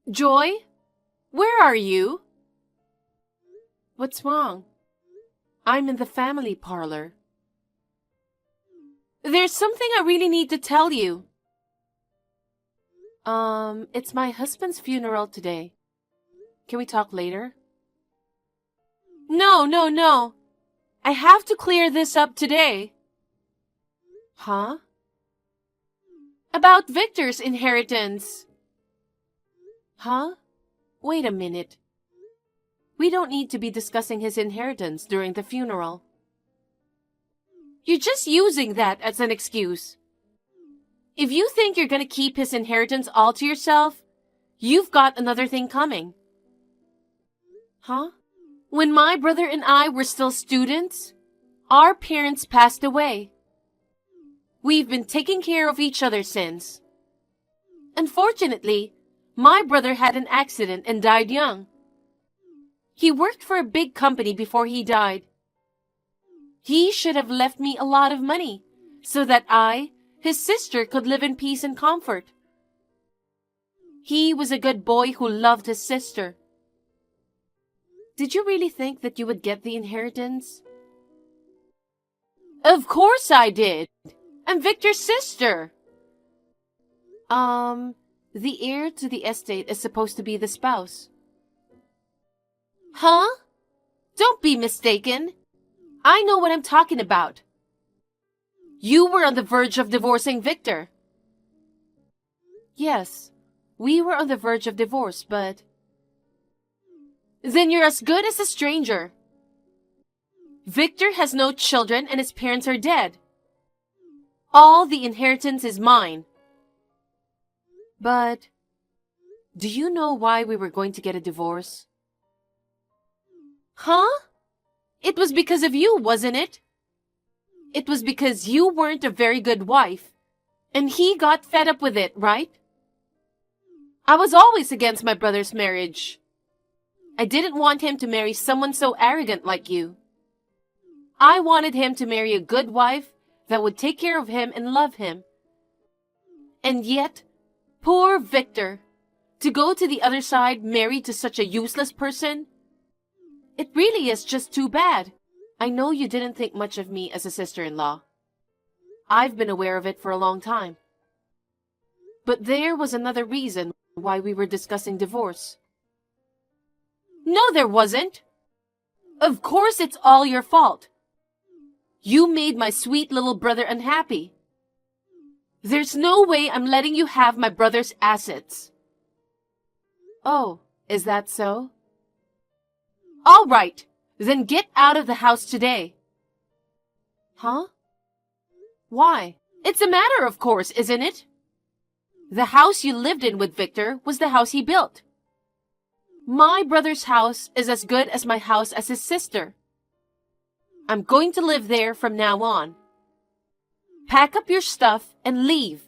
Joy, where are you? What's wrong? I'm in the family parlor. There's something I really need to tell you. It's my husband's funeral today. Can we talk later? No. I have to clear this up today. Huh? About Victor's inheritance. Huh? Wait a minute. We don't need to be discussing his inheritance during the funeral. You're just using that as an excuse. If you think you're gonna keep his inheritance all to yourself, you've got another thing coming. Huh? When my brother and I were still students, our parents passed away. We've been taking care of each other since. Unfortunately, my brother had an accident and died young. He worked for a big company before he died. He should have left me a lot of money so that I, his sister, could live in peace and comfort. He was a good boy who loved his sister. Did you really think that you would get the inheritance? Of course I did. I'm Victor's sister. The heir to the estate is supposed to be the spouse. Huh? Don't be mistaken. I know what I'm talking about. You were on the verge of divorcing Victor. Yes, we were on the verge of divorce, but... Then you're as good as a stranger. Victor has no children and his parents are dead. All the inheritance is mine. But, do you know why we were going to get a divorce? Huh? It was because of you, wasn't it? It was because you weren't a very good wife, and he got fed up with it, right? I was always against my brother's marriage. I didn't want him to marry someone so arrogant like you. I wanted him to marry a good wife that would take care of him and love him. And yet, poor Victor, to go to the other side married to such a useless person, it really is just too bad. I know you didn't think much of me as a sister-in-law. I've been aware of it for a long time. But there was another reason why we were discussing divorce. No, there wasn't. Of course it's all your fault. You made my sweet little brother unhappy. There's no way I'm letting you have my brother's assets. Oh, is that so? All right, then get out of the house today. Huh? Why? It's a matter of course, isn't it? The house you lived in with Victor was the house he built. My brother's house is as good as my house as his sister. I'm going to live there from now on. Pack up your stuff and leave.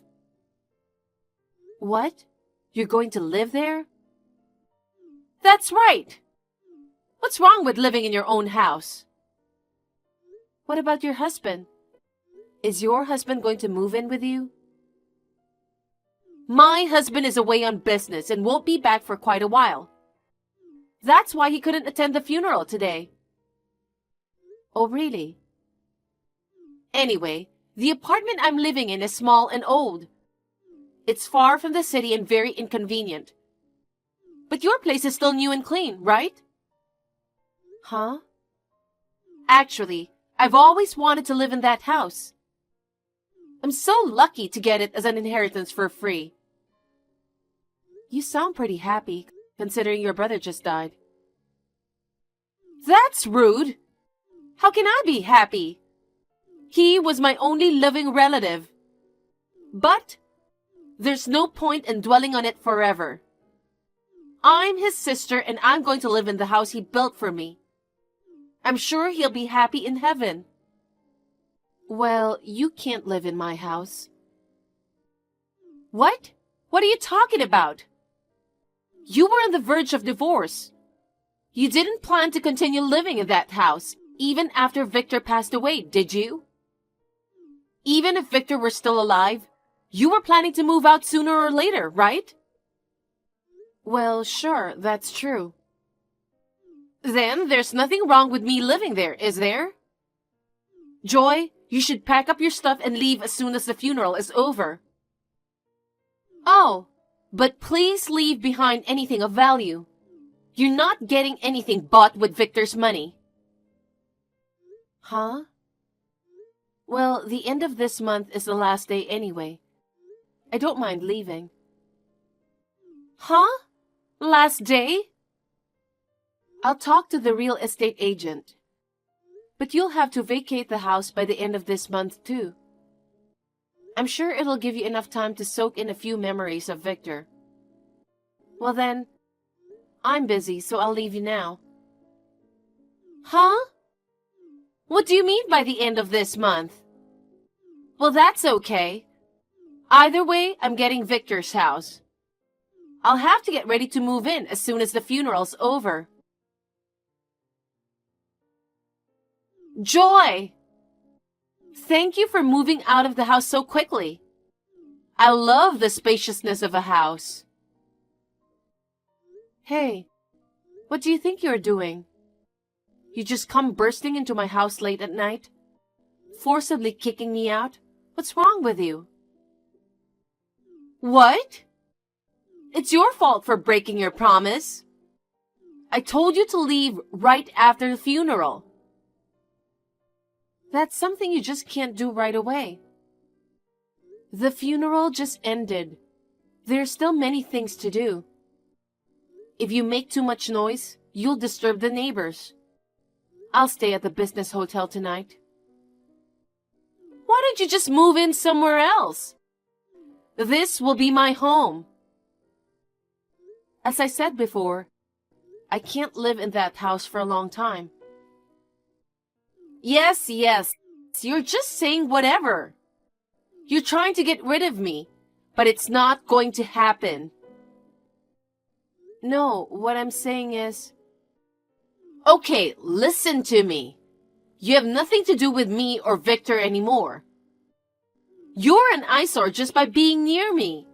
What? You're going to live there? That's right. What's wrong with living in your own house? What about your husband? Is your husband going to move in with you? My husband is away on business and won't be back for quite a while. That's why he couldn't attend the funeral today. Oh, really? Anyway, the apartment I'm living in is small and old. It's far from the city and very inconvenient. But your place is still new and clean, right? Huh? Actually, I've always wanted to live in that house. I'm so lucky to get it as an inheritance for free. You sound pretty happy, considering your brother just died. That's rude. How can I be happy? He was my only living relative. But there's no point in dwelling on it forever. I'm his sister and I'm going to live in the house he built for me. I'm sure he'll be happy in heaven. Well, you can't live in my house. What? What are you talking about? You were on the verge of divorce. You didn't plan to continue living in that house, even after Victor passed away, did you? Even if Victor were still alive, you were planning to move out sooner or later, right? Well, sure, that's true. Then there's nothing wrong with me living there, is there? Joy, you should pack up your stuff and leave as soon as the funeral is over. Oh, but please leave behind anything of value. You're not getting anything bought with Victor's money. Huh? Well, the end of this month is the last day anyway. I don't mind leaving. Huh? Last day? I'll talk to the real estate agent. But you'll have to vacate the house by the end of this month too. I'm sure it'll give you enough time to soak in a few memories of Victor. Well then, I'm busy, so I'll leave you now. Huh? What do you mean by the end of this month? Well, that's okay. Either way, I'm getting Victor's house. I'll have to get ready to move in as soon as the funeral's over. Joy! Thank you for moving out of the house so quickly. I love the spaciousness of a house. Hey, what do you think you're doing? You just come bursting into my house late at night, forcibly kicking me out? What's wrong with you? What? It's your fault for breaking your promise. I told you to leave right after the funeral. That's something you just can't do right away. The funeral just ended. There are still many things to do. If you make too much noise, you'll disturb the neighbors. I'll stay at the business hotel tonight. Why don't you just move in somewhere else? This will be my home. As I said before, I can't live in that house for a long time. Yes, you're just saying whatever. You're trying to get rid of me, but it's not going to happen. No, what I'm saying is... Okay, listen to me. You have nothing to do with me or Victor anymore. You're an eyesore just by being near me.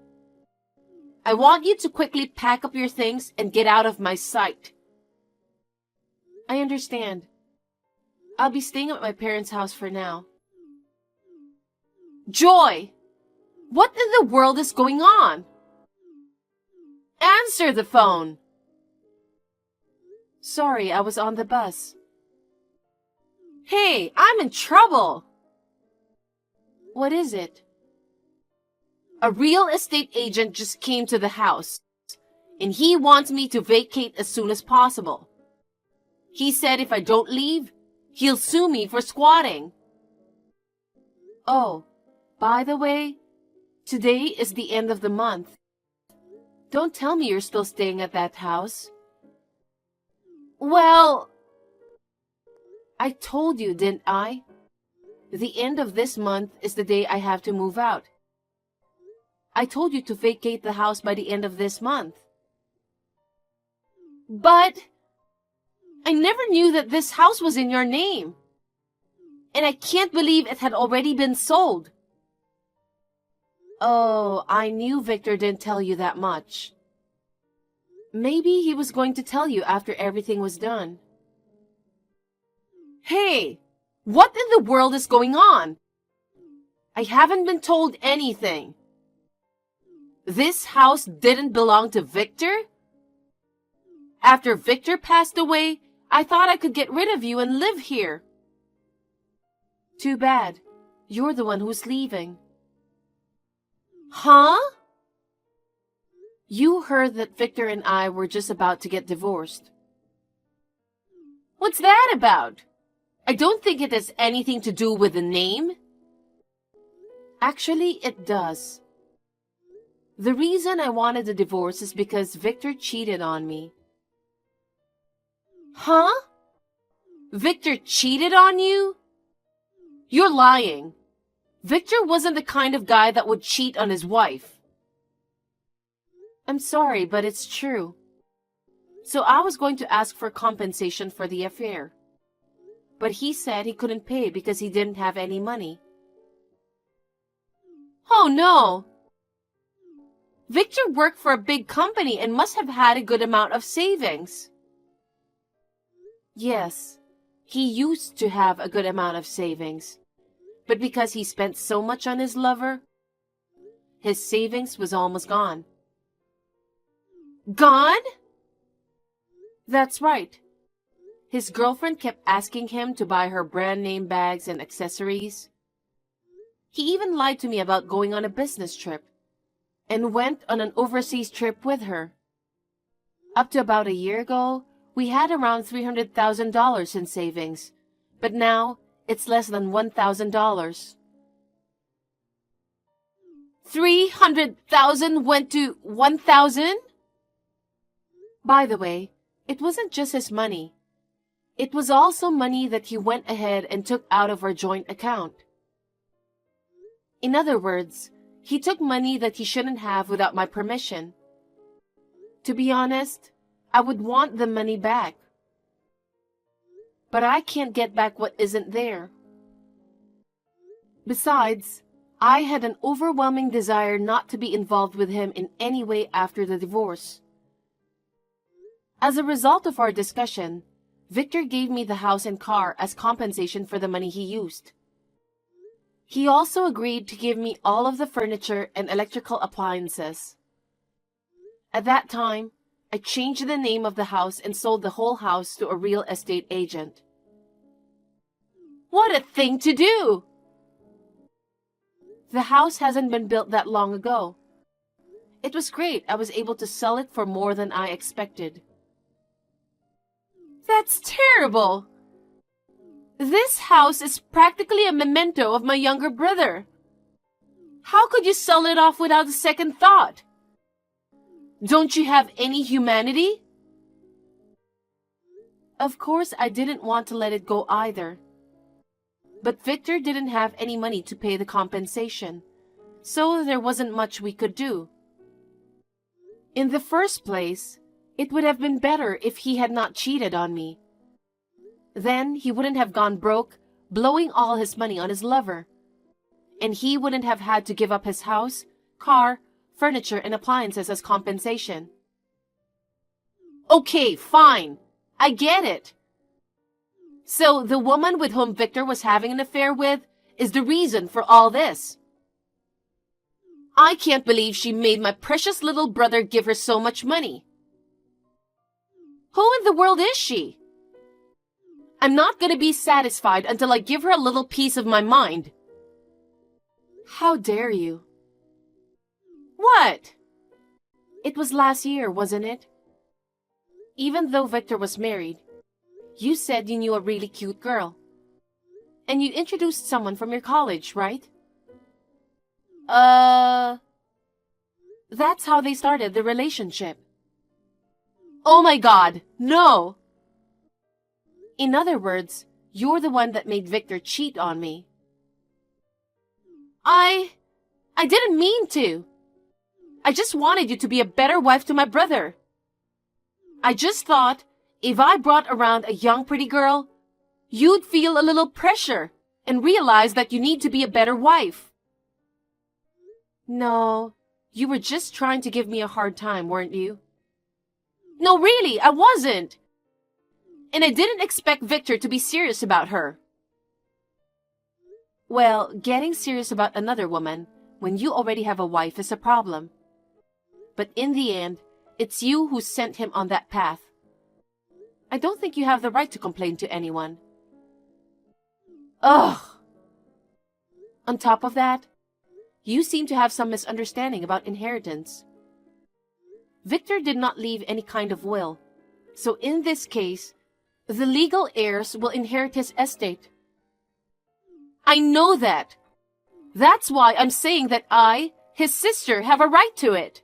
I want you to quickly pack up your things and get out of my sight. I understand. I'll be staying at my parents' house for now. Joy! What in the world is going on? Answer the phone! Sorry, I was on the bus. Hey, I'm in trouble! What is it? A real estate agent just came to the house, and he wants me to vacate as soon as possible. He said if I don't leave, he'll sue me for squatting. Oh, by the way, today is the end of the month. Don't tell me you're still staying at that house. Well, I told you, didn't I? The end of this month is the day I have to move out. I told you to vacate the house by the end of this month. But I never knew that this house was in your name. And I can't believe it had already been sold. Oh, I knew Victor didn't tell you that much. Maybe he was going to tell you after everything was done. Hey, what in the world is going on? I haven't been told anything. This house didn't belong to Victor? After Victor passed away, I thought I could get rid of you and live here. Too bad. You're the one who's leaving. Huh? You heard that Victor and I were just about to get divorced. What's that about? I don't think it has anything to do with the name. Actually, it does. The reason I wanted a divorce is because Victor cheated on me. Huh? Victor cheated on you? You're lying. Victor wasn't the kind of guy that would cheat on his wife. I'm sorry, but it's true. So I was going to ask for compensation for the affair. But he said he couldn't pay because he didn't have any money. Oh no! Victor worked for a big company and must have had a good amount of savings. Yes, he used to have a good amount of savings. But because he spent so much on his lover, his savings was almost gone. Gone? That's right. His girlfriend kept asking him to buy her brand name bags and accessories. He even lied to me about going on a business trip and went on an overseas trip with her. Up to about a year ago, we had around $300,000 in savings, but now it's less than $1,000. 300,000 went to 1,000? By the way, it wasn't just his money. It was also money that he went ahead and took out of our joint account. In other words, he took money that he shouldn't have without my permission. To be honest, I would want the money back. But I can't get back what isn't there. Besides, I had an overwhelming desire not to be involved with him in any way after the divorce. As a result of our discussion, Victor gave me the house and car as compensation for the money he used. He also agreed to give me all of the furniture and electrical appliances. At that time, I changed the name of the house and sold the whole house to a real estate agent. What a thing to do! The house hasn't been built that long ago. It was great. I was able to sell it for more than I expected. That's terrible! This house is practically a memento of my younger brother. How could you sell it off without a second thought? Don't you have any humanity? Of course, I didn't want to let it go either. But Victor didn't have any money to pay the compensation, so there wasn't much we could do. In the first place, it would have been better if he had not cheated on me. Then he wouldn't have gone broke, blowing all his money on his lover. And he wouldn't have had to give up his house, car, furniture, and appliances as compensation. Okay, fine. I get it. So the woman with whom Victor was having an affair with is the reason for all this. I can't believe she made my precious little brother give her so much money. Who in the world is she? I'm not going to be satisfied until I give her a little piece of my mind. How dare you? What? It was last year, wasn't it? Even though Victor was married, you said you knew a really cute girl. And you introduced someone from your college, right? That's how they started the relationship. Oh my God, no! In other words, you're the one that made Victor cheat on me. I didn't mean to. I just wanted you to be a better wife to my brother. I just thought if I brought around a young pretty girl, you'd feel a little pressure and realize that you need to be a better wife. No, you were just trying to give me a hard time, weren't you? No, really, I wasn't. And I didn't expect Victor to be serious about her. Well, getting serious about another woman when you already have a wife is a problem. But in the end, it's you who sent him on that path. I don't think you have the right to complain to anyone. Ugh! On top of that, you seem to have some misunderstanding about inheritance. Victor did not leave any kind of will, so in this case, the legal heirs will inherit his estate. I know that. That's why I'm saying that I, his sister, have a right to it.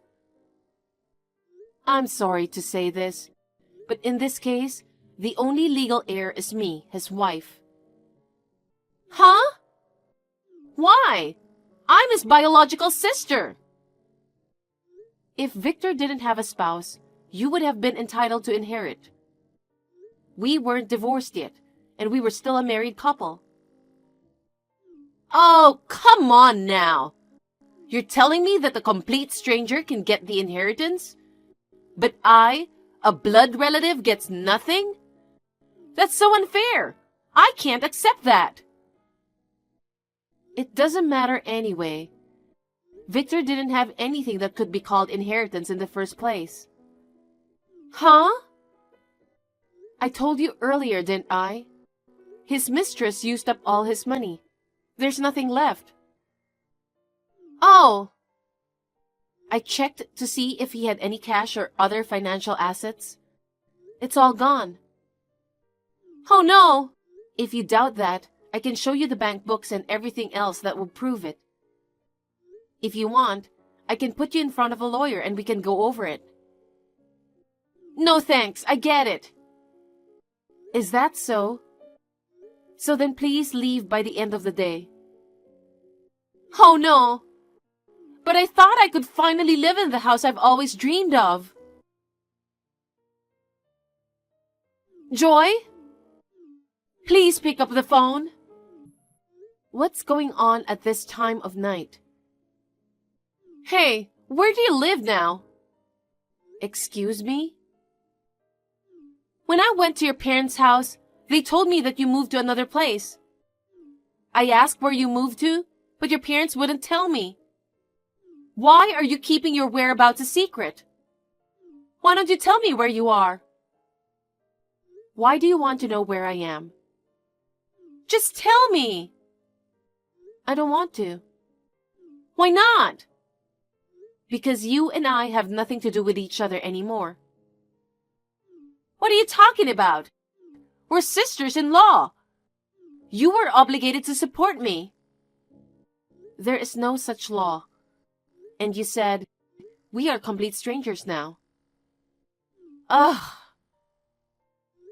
I'm sorry to say this, but in this case, the only legal heir is me, his wife. Huh? Why? I'm his biological sister. If Victor didn't have a spouse, you would have been entitled to inherit. We weren't divorced yet, and we were still a married couple. Oh, come on now. You're telling me that a complete stranger can get the inheritance? But I, a blood relative, gets nothing? That's so unfair. I can't accept that. It doesn't matter anyway. Victor didn't have anything that could be called inheritance in the first place. Huh? I told you earlier, didn't I? His mistress used up all his money. There's nothing left. Oh. I checked to see if he had any cash or other financial assets. It's all gone. Oh no! If you doubt that, I can show you the bank books and everything else that will prove it. If you want, I can put you in front of a lawyer and we can go over it. No thanks, I get it. Is that so? So then please leave by the end of the day. Oh no! But I thought I could finally live in the house I've always dreamed of. Joy? Please pick up the phone. What's going on at this time of night? Hey, where do you live now? Excuse me? When I went to your parents' house, they told me that you moved to another place. I asked where you moved to, but your parents wouldn't tell me. Why are you keeping your whereabouts a secret? Why don't you tell me where you are? Why do you want to know where I am? Just tell me. I don't want to. Why not? Because you and I have nothing to do with each other anymore. What are you talking about? We're sisters-in-law. You were obligated to support me. There is no such law. And you said, we are complete strangers now. Ugh.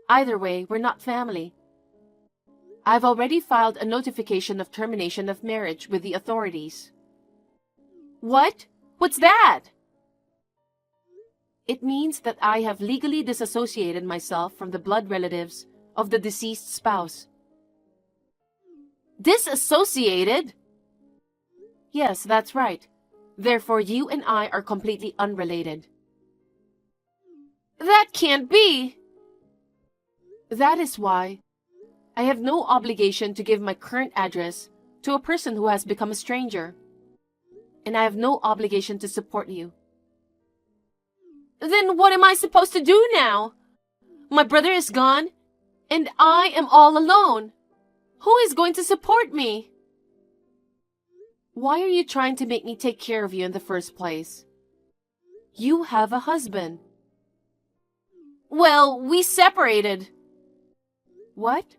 Either way, we're not family. I've already filed a notification of termination of marriage with the authorities. What? What's that? It means that I have legally disassociated myself from the blood relatives of the deceased spouse. Disassociated? Yes, that's right. Therefore, you and I are completely unrelated. That can't be! That is why I have no obligation to give my current address to a person who has become a stranger. And I have no obligation to support you. Then what am I supposed to do now? My brother is gone, and I am all alone. Who is going to support me? Why are you trying to make me take care of you in the first place? You have a husband. Well, we separated. What?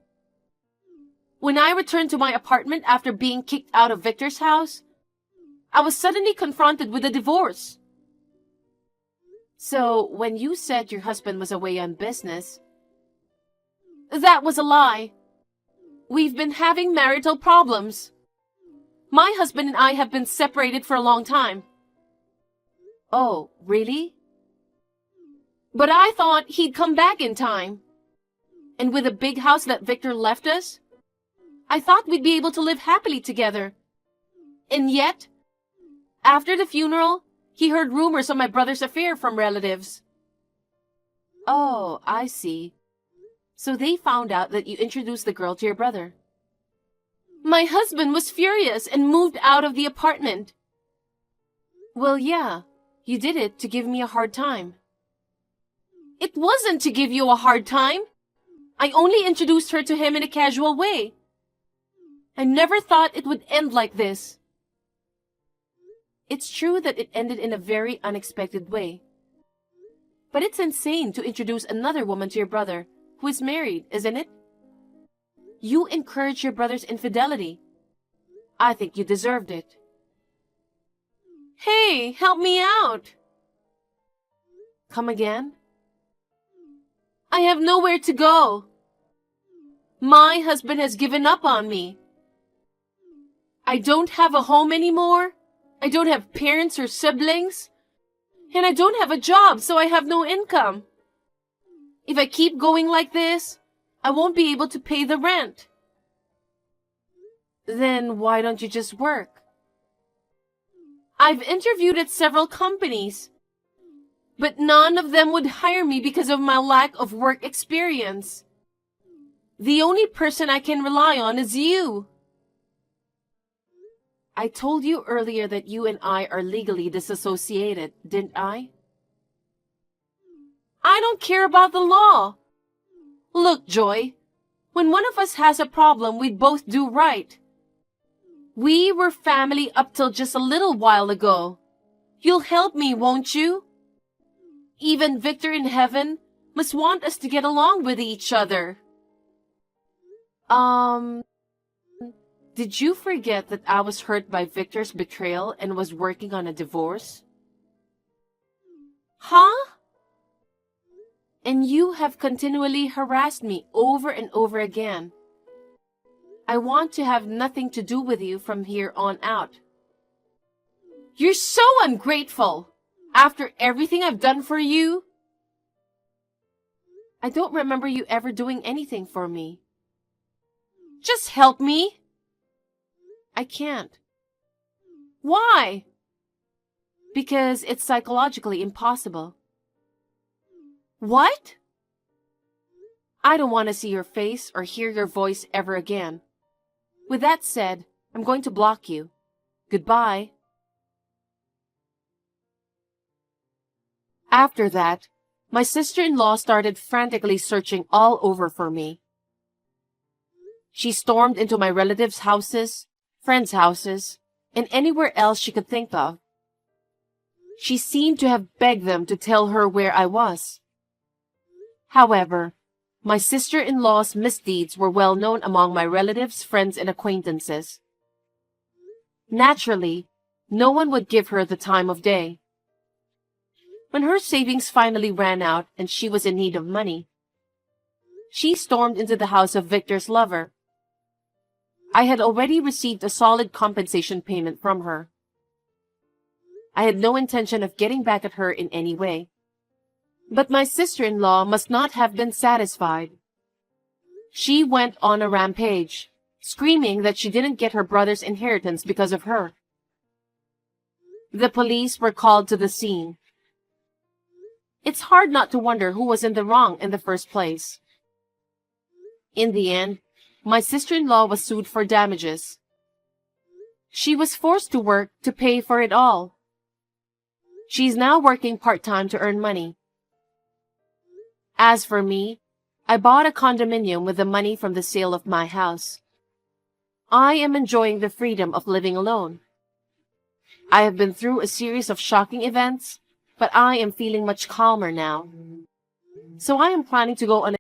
When I returned to my apartment after being kicked out of Victor's house, I was suddenly confronted with a divorce. So, when you said your husband was away on business, that was a lie. We've been having marital problems. My husband and I have been separated for a long time. Oh, really? But I thought he'd come back in time. And with the big house that Victor left us, I thought we'd be able to live happily together. And yet, after the funeral, he heard rumors of my brother's affair from relatives. Oh, I see. So they found out that you introduced the girl to your brother. My husband was furious and moved out of the apartment. Well, yeah, you did it to give me a hard time. It wasn't to give you a hard time. I only introduced her to him in a casual way. I never thought it would end like this. It's true that it ended in a very unexpected way. But it's insane to introduce another woman to your brother, who is married, isn't it? You encouraged your brother's infidelity. I think you deserved it. Hey, help me out! Come again? I have nowhere to go. My husband has given up on me. I don't have a home anymore. I don't have parents or siblings. And I don't have a job, so I have no income. If I keep going like this, I won't be able to pay the rent. Then why don't you just work? I've interviewed at several companies, but none of them would hire me because of my lack of work experience. The only person I can rely on is you. I told you earlier that you and I are legally disassociated, didn't I? I don't care about the law. Look, Joy, when one of us has a problem, we'd both do right. We were family up till just a little while ago. You'll help me, won't you? Even Victor in heaven must want us to get along with each other. Did you forget that I was hurt by Victor's betrayal and was working on a divorce? Huh? And you have continually harassed me over and over again. I want to have nothing to do with you from here on out. You're so ungrateful. After everything I've done for you? I don't remember you ever doing anything for me. Just help me. I can't. Why? Because it's psychologically impossible. What? I don't want to see your face or hear your voice ever again. With that said, I'm going to block you. Goodbye. After that, my sister-in-law started frantically searching all over for me. She stormed into my relatives' houses, friends' houses, and anywhere else she could think of. She seemed to have begged them to tell her where I was. However, my sister-in-law's misdeeds were well known among my relatives, friends, and acquaintances. Naturally, no one would give her the time of day. When her savings finally ran out and she was in need of money, she stormed into the house of Victor's lover. I had already received a solid compensation payment from her. I had no intention of getting back at her in any way. But my sister-in-law must not have been satisfied. She went on a rampage, screaming that she didn't get her brother's inheritance because of her. The police were called to the scene. It's hard not to wonder who was in the wrong in the first place. In the end, my sister-in-law was sued for damages. She was forced to work to pay for it all. She's now working part-time to earn money. As for me, I bought a condominium with the money from the sale of my house. I am enjoying the freedom of living alone. I have been through a series of shocking events, but I am feeling much calmer now. So I am planning to go on